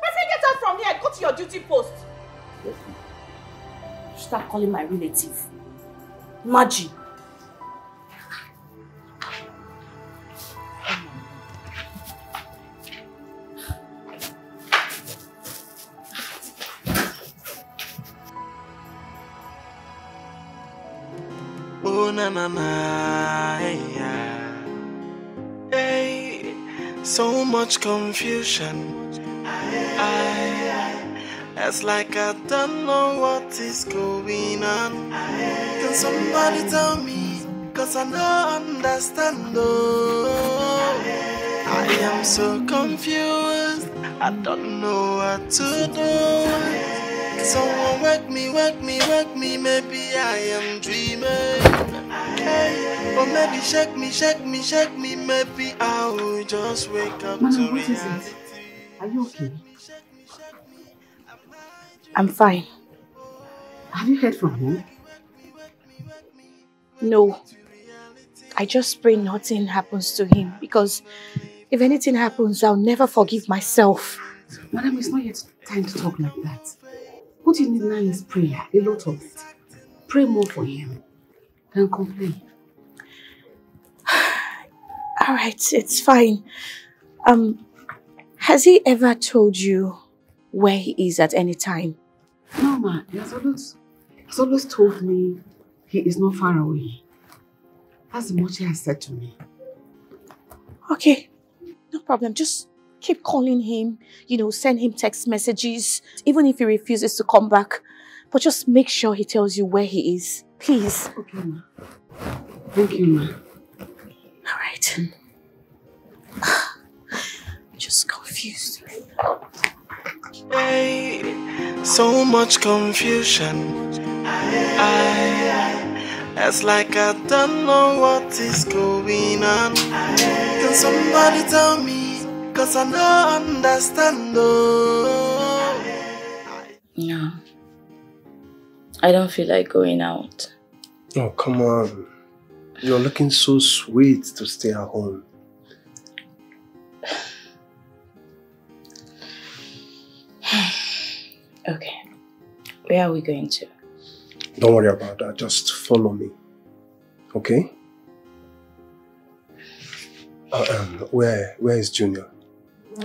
G: My friend, get out from here. Go to your duty post.
I: Yes.
G: Start calling my relative. Imagine.
A: Oh na na na, hey, hey, so much confusion. It's like I don't know what is going on. Can somebody tell me? Cause I don't understand. Oh, I am so confused. I don't know what to do. Someone wake me, maybe I am dreaming. Hey, or maybe shake me, maybe I will just wake up to reality.
K: Are you okay?
L: I'm fine.
K: Have you heard from him?
L: No. I just pray nothing happens to him because if anything happens, I'll never forgive myself.
K: Madam, it's not yet time to talk like that. What you need now is prayer, a lot of it. Pray more for him. Don't complain.
L: Alright, it's fine. Has he ever told you where he is at any time?
K: No, ma. He has always told me he is not far away. That's the much he has said to me.
L: Okay, no problem. Just keep calling him, send him text messages, even if he refuses to come back. But just make sure he tells you where he is. Please.
K: Okay, ma. Thank you, ma.
L: All right. Just confused.
A: Hey, so much confusion. It's like I don't know what is going on. Can somebody tell me? Cause I don't understand.
Q: No. I don't feel like going out.
E: Oh, come on. You're looking so sweet to stay at home.
Q: Okay. Where are we going to?
E: Don't worry about that. Just follow me. Okay? Where is Junior?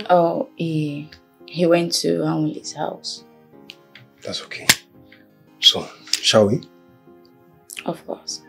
Q: Oh, he went to Anwili's house.
E: That's okay. So, shall we?
Q: Of course.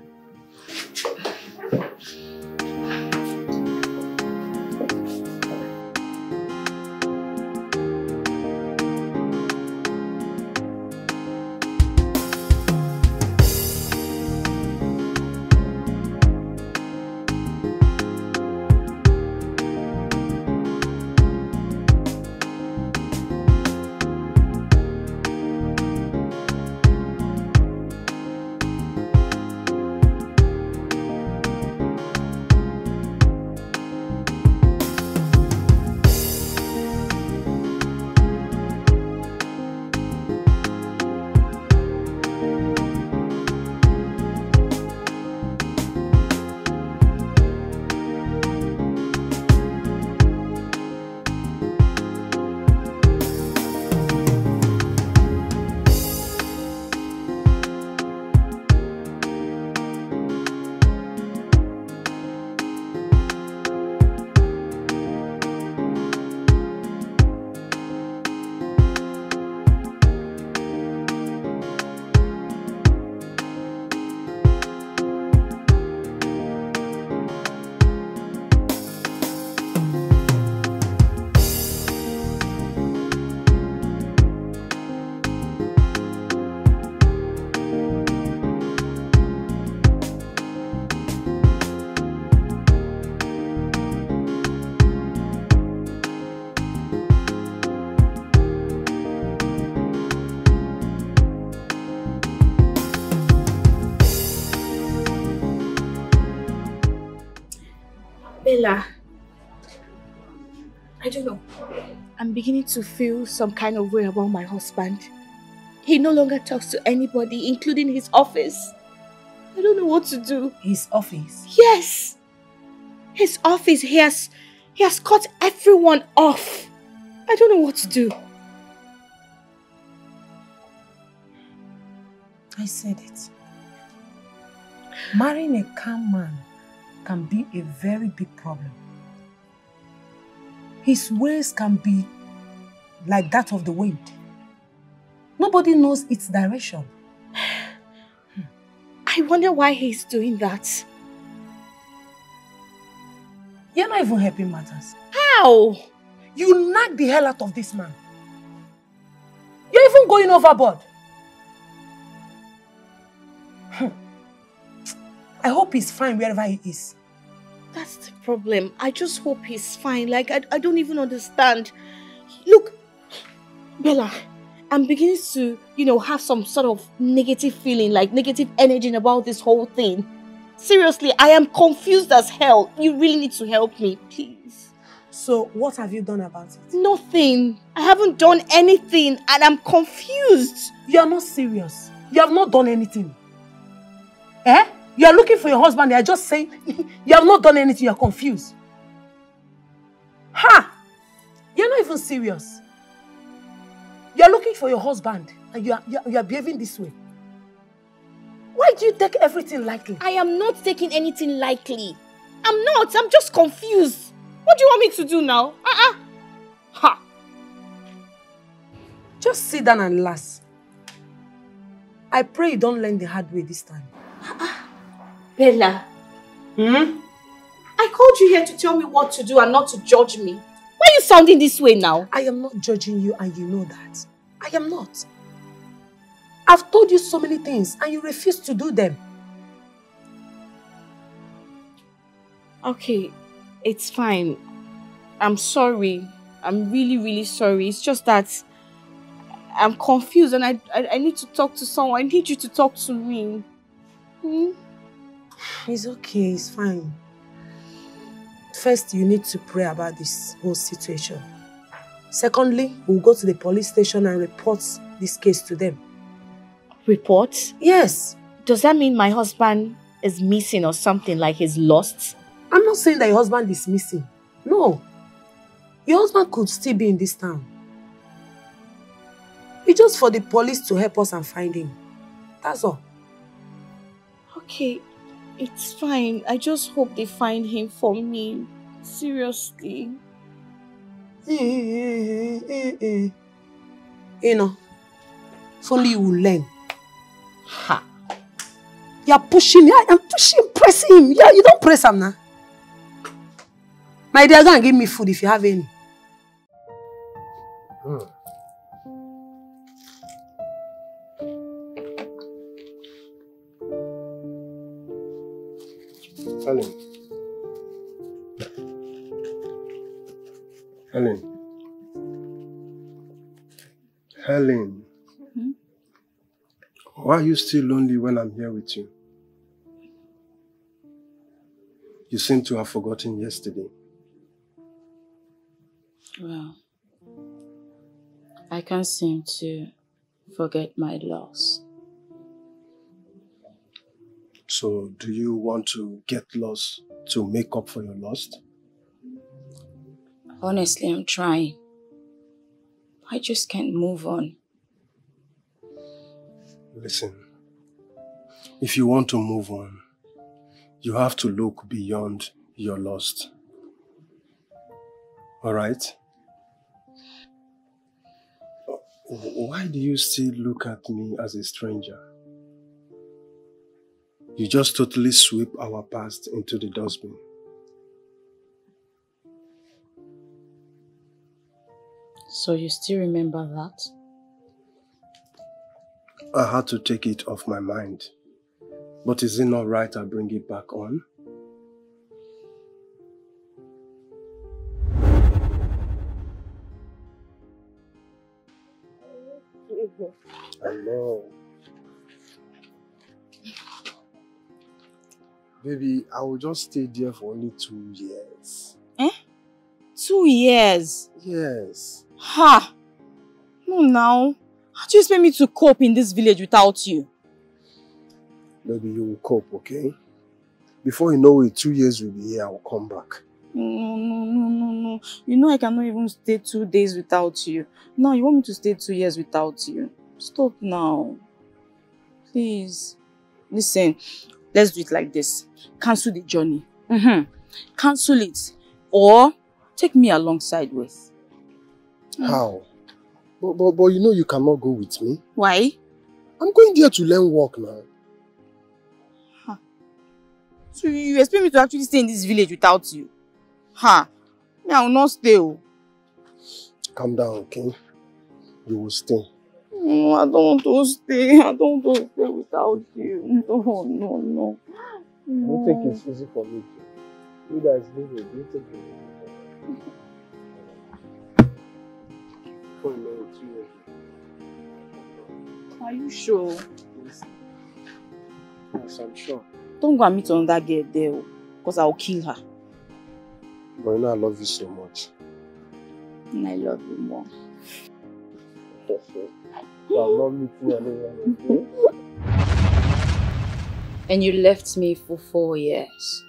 L: Bella, I don't know. I'm beginning to feel some kind of way about my husband. He no longer talks to anybody, including his office. I don't know what to do.
M: His office?
L: Yes! His office, he has cut everyone off. I don't know what to do.
M: I said it. Marrying a calm man can be a very big problem. His ways can be like that of the wind. Nobody knows its direction.
L: I wonder why he's doing that.
M: You're not even helping matters.
L: How?
M: You knock the hell out of this man. You're even going overboard. I hope he's fine wherever he is.
L: That's the problem. I just hope he's fine. Like, I don't even understand. Look, Bella, I'm beginning to, have some sort of negative feeling, like negative energy about this whole thing. Seriously, I am confused as hell. You really need to help me, please.
M: So, what have you done about it?
L: Nothing. I haven't done anything and I'm confused.
M: You are not serious. You have not done anything. Eh? You are looking for your husband. They are just saying you have not done anything. You are confused. Ha! You are not even serious. You are looking for your husband and you are behaving this way. Why do you take everything lightly?
L: I am not taking anything lightly. I'm not. I'm just confused. What do you want me to do now? Ha!
M: Just sit down and relax. I pray you don't learn the hard way this time.
L: Bella.
M: I
L: I called you here to tell me what to do and not to judge me. Why are you sounding this way now?
M: I am not judging you and you know that. I am not. I've told you so many things and you refuse to do them.
L: Okay, it's fine. I'm sorry. I'm really, really sorry. It's just that I'm confused and I need to talk to someone. I need you to talk to me.
M: It's okay, it's fine. First, you need to pray about this whole situation. Secondly, we'll go to the police station and report this case to them.
L: Report?
M: Yes.
L: Does that mean my husband is missing or something, like he's lost?
M: I'm not saying that your husband is missing. No. Your husband could still be in this town. It's just for the police to help us and find him. That's all.
L: Okay, it's fine. I just hope they find him for me. Seriously.
M: You know, if only you will learn.
L: Ha!
M: You're pushing me. I'm pushing, pressing him. Yeah, you don't press him now. My dear, go and give me food if you have any.
E: Helen. Helen. Why are you still lonely when I'm here with you? You seem to have forgotten yesterday.
Q: Well, I can't seem to forget my loss.
E: So, do you want to get lost to make up for your loss?
Q: Honestly, I'm trying. I just can't move on.
E: Listen, if you want to move on, you have to look beyond your loss. Alright? Why do you still look at me as a stranger? You just totally sweep our past into the dustbin.
Q: So you still remember that?
E: I had to take it off my mind. But is it not right I bring it back on? I know. Baby, I will just stay there for only 2 years.
L: 2 years?
E: Yes.
L: Ha! No, now. How do you expect me to cope in this village without you?
E: Baby, you will cope, okay? Before you know it, 2 years will be here, I will come back.
L: No. You know I cannot even stay 2 days without you. Now you want me to stay 2 years without you. Stop now. Please. Listen, let's do it like this. Cancel the journey. Cancel it. Or take me alongside with.
E: How? But you know you cannot go with me.
L: Why?
E: I'm going there to learn work now.
L: So you expect me to actually stay in this village without you? Me, I will not stay.
E: Calm down, okay? You will stay.
L: No, I don't want to stay. I don't want to stay without you. No.
E: I don't think it's easy for me. You guys live a beautiful life. For a minute, 2 years.
L: Are you sure?
E: Yes, I'm sure.
L: Don't go and meet another girl there, because I'll kill her.
E: But you know I love you so much.
L: And I love you more.
E: So I'm not meeting anyone, okay?
Q: And you left me for 4 years.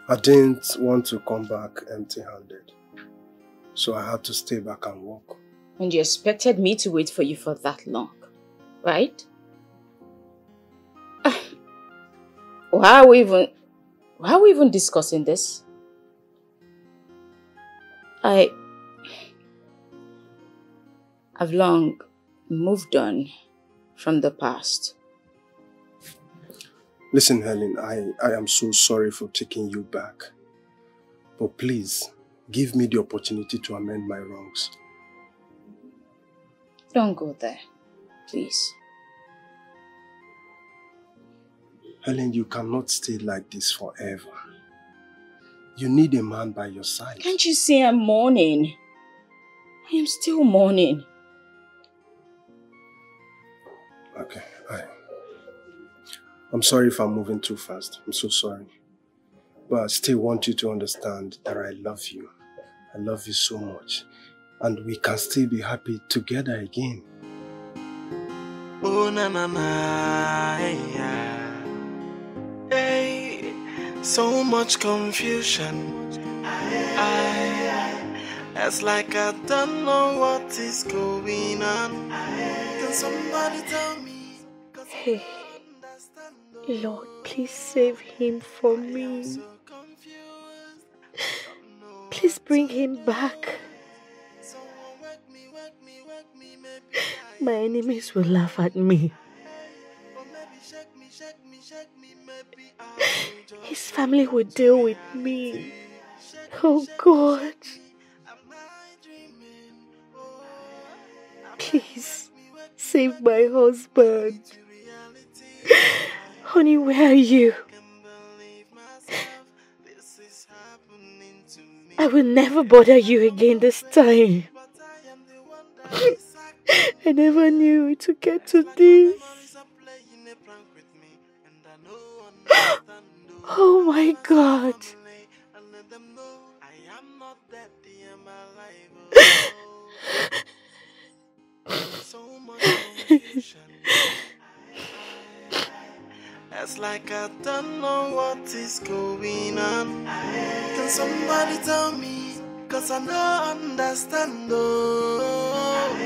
E: I didn't want to come back empty-handed. So I had to stay back and work.
Q: And you expected me to wait for you for that long, right? Why are we even discussing this? I've long moved on from the past.
E: Listen, Helen, I am so sorry for taking you back. But please, give me the opportunity to amend my wrongs.
Q: Don't go there, please.
E: Helen, you cannot stay like this forever. You need a man by your side.
Q: Can't you see I'm mourning? I am still mourning.
E: Okay, I'm sorry if I'm moving too fast. I'm so sorry. But I still want you to understand that I love you. I love you so much. And we can still be happy together again.
A: Oh, na na na, yeah. Hey, so much confusion. It's like I don't know what is going on. Can somebody tell me?
G: Hey, Lord, please save him for me. Please bring him back. My enemies will laugh at me. His family will deal with me. Oh God. Please save my husband. Honey, where are you? I will never bother you again this time. I never knew it would get to this. Oh my God.
A: It's like I don't know what is going on. Can somebody tell me? Cause I don't understand. Oh,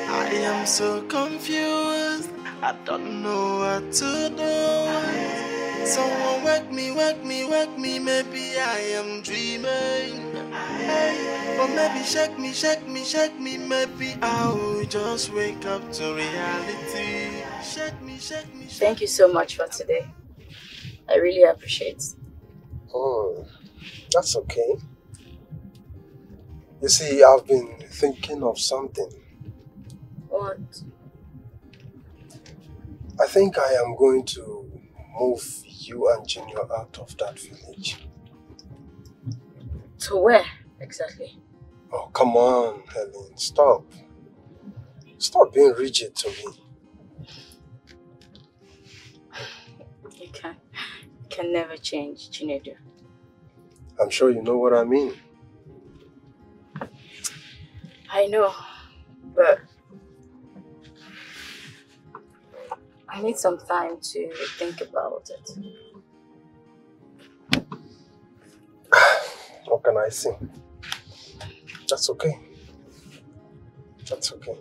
A: I am so confused. I don't know what to do. Someone wake me, wake me, wake me. Maybe I am dreaming. Hey, or maybe shake me, shake me, shake me. Maybe I will just wake up to reality. Shake me, shake me, shake me.
Q: Thank you so much for today. I really appreciate it.
E: Oh, that's okay. You see, I've been thinking of something.
Q: What?
E: I think I am going to move you and Junior out of that village.
Q: To where exactly?
E: Oh, come on, Helen, stop. Stop being rigid to me.
Q: You can never change, Chinedu.
E: I'm sure you know what I mean.
Q: I know, but I need some time to think about it.
E: What can I say? That's okay. That's okay.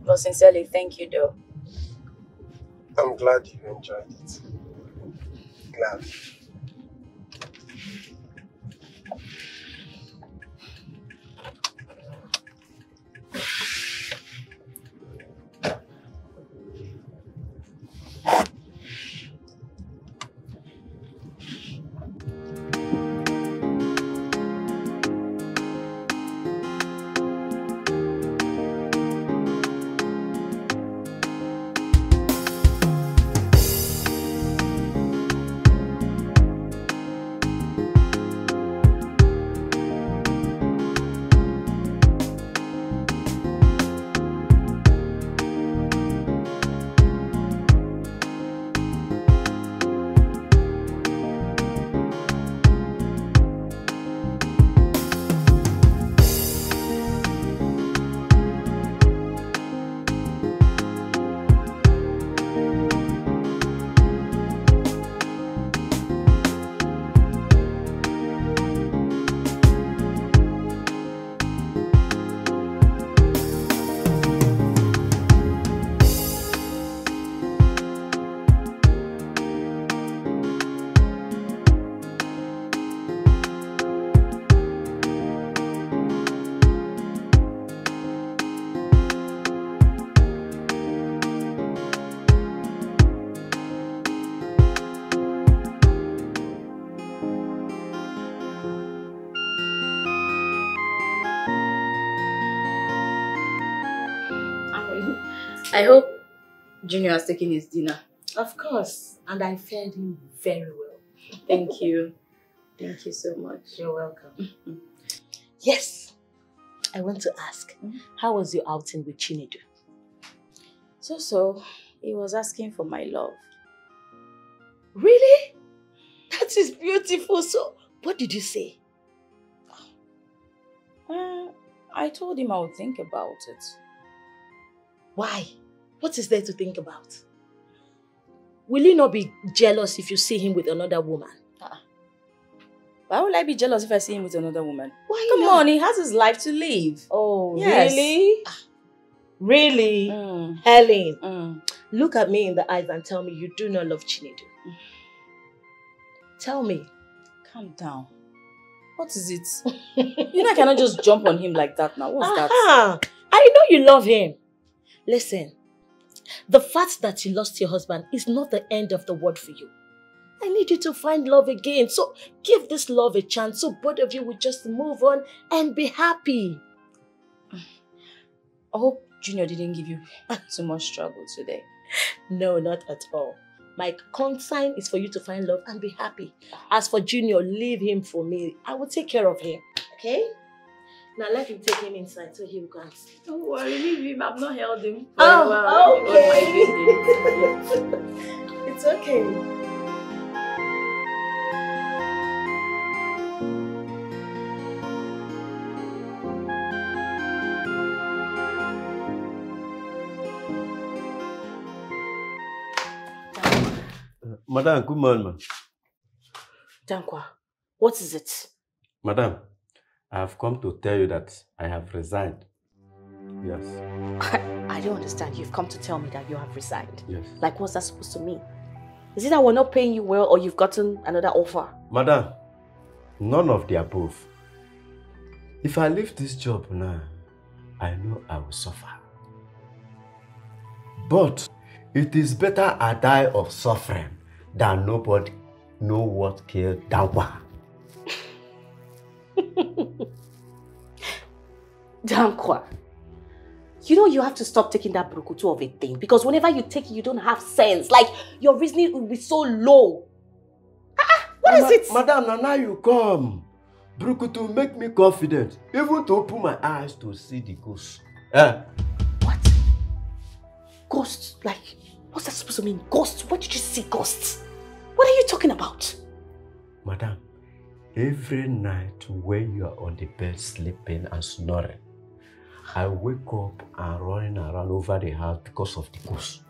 Q: But sincerely, thank you though.
E: I'm glad you enjoyed it. Glad.
Q: I hope Junior has taken his dinner.
L: Of course. And I fed him very well.
Q: Thank you. Thank you so much.
L: You're welcome. Yes. I want to ask, how was your outing with Chinedu?
Q: So, he was asking for my love.
L: Really? That is beautiful. So, what did you say?
Q: I told him I would think about it.
L: Why? What is there to think about? Will you not be jealous if you see him with another woman?
Q: Why would I be jealous if I see him with another woman?
L: Why
Q: Come
L: not?
Q: on, he has his life to live.
L: Oh,
Q: Yes.
L: really? Really? Helen, look at me in the eyes and tell me you do not love Chinedu. Tell me.
Q: Calm down. What is it? You know I cannot just jump on him like that now. What's that?
L: I know you love him. Listen, the fact that you lost your husband is not the end of the world for you. I need you to find love again. So give this love a chance so both of you will just move on and be happy.
Q: I hope Junior didn't give you too much trouble today.
L: No, not at all. My consign is for you to find love and be happy. As for Junior, leave him for me. I will take care of him. Okay? Now let me take him inside so he will go and sleep.
Q: Don't worry, leave him. I've not held him.
L: Oh, okay. It's okay.
I: Madam, good morning, man.
L: Dankwa, what is it?
I: Madam, I have come to tell you that I have resigned. Yes.
L: I don't understand. You've come to tell me that you have resigned.
I: Yes.
L: Like, what's that supposed to mean? Is it that we're not paying you well or you've gotten another offer?
I: Madam, none of the above. If I leave this job now, I know I will suffer. But it is better I die of suffering than nobody know what killed Dankwa.
L: Dankwa, you know you have to stop taking that brukutu of a thing, because whenever you take it, you don't have sense. Like, your reasoning will be so low. What is it?
I: Madam, now you come. Brukutu make me confident, even to open my eyes to see the ghost.
L: What? Ghosts? Like, what's that supposed to mean? Ghosts? What did you see, ghosts? What are you talking about?
I: Madam, every night when you are on the bed sleeping and snoring, I wake up and running around over the house because of the ghost.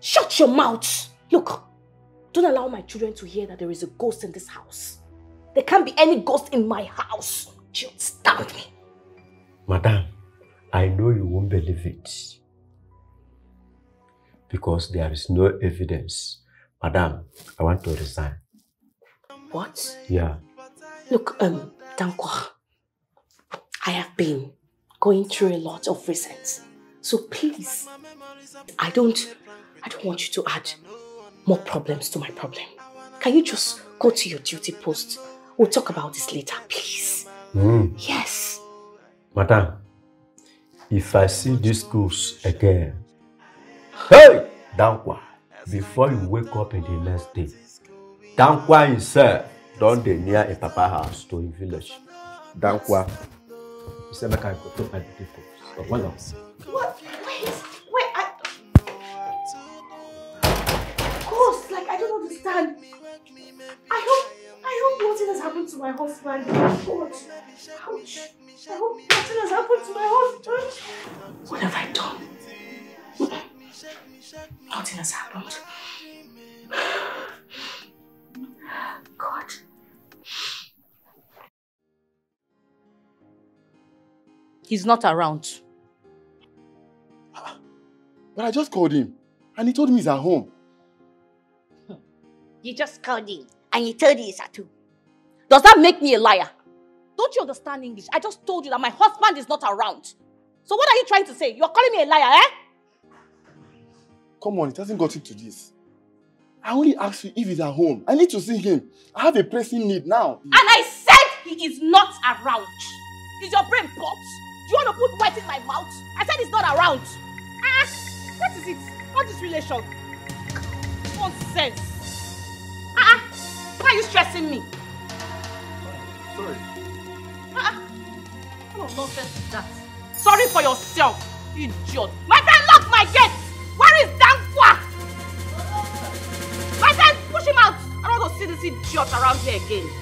L: Shut your mouth! Look, don't allow my children to hear that there is a ghost in this house. There can't be any ghost in my house. Do you understand me?
I: Madam, I know you won't believe it. Because there is no evidence. Madam, I want to resign.
L: What?
I: Yeah.
L: Look, Dankwa, I have been going through a lot of recent. So please, I don't want you to add more problems to my problem. Can you just go to your duty post? We'll talk about this later, please. Yes.
I: Madam, if I see this ghost again, hey, Dankwa, before you wake up in the next day, Dankwa himself don't dey near a papa house to a village. Dankwa, you say make I go to my people. So what else?
L: What? Wait, Ghost, like, I don't understand. I hope nothing has happened to my husband. God, ouch. I hope nothing has happened to my husband. What have I done? Nothing has happened. God. He's not around.
B: But I just called him and he told me he's at home.
L: You just called him and you told him he's at home. Does that make me a liar? Don't you understand English? I just told you that my husband is not around. So what are you trying to say? You're calling me a liar, eh?
B: Come on, it hasn't got into this. I only asked you if he's at home. I need to see him. I have a pressing need now.
L: And I said he is not around. Is your brain popped? Do you want to put words in my mouth? I said he's not around. What is it? What is relation? Nonsense. Why are you stressing me?
O: Sorry.
L: What of nonsense is that? Sorry for yourself, idiot. My friend locked my gate. Where is Dankwa? My friend, push him out. I don't want to see this idiot around here again.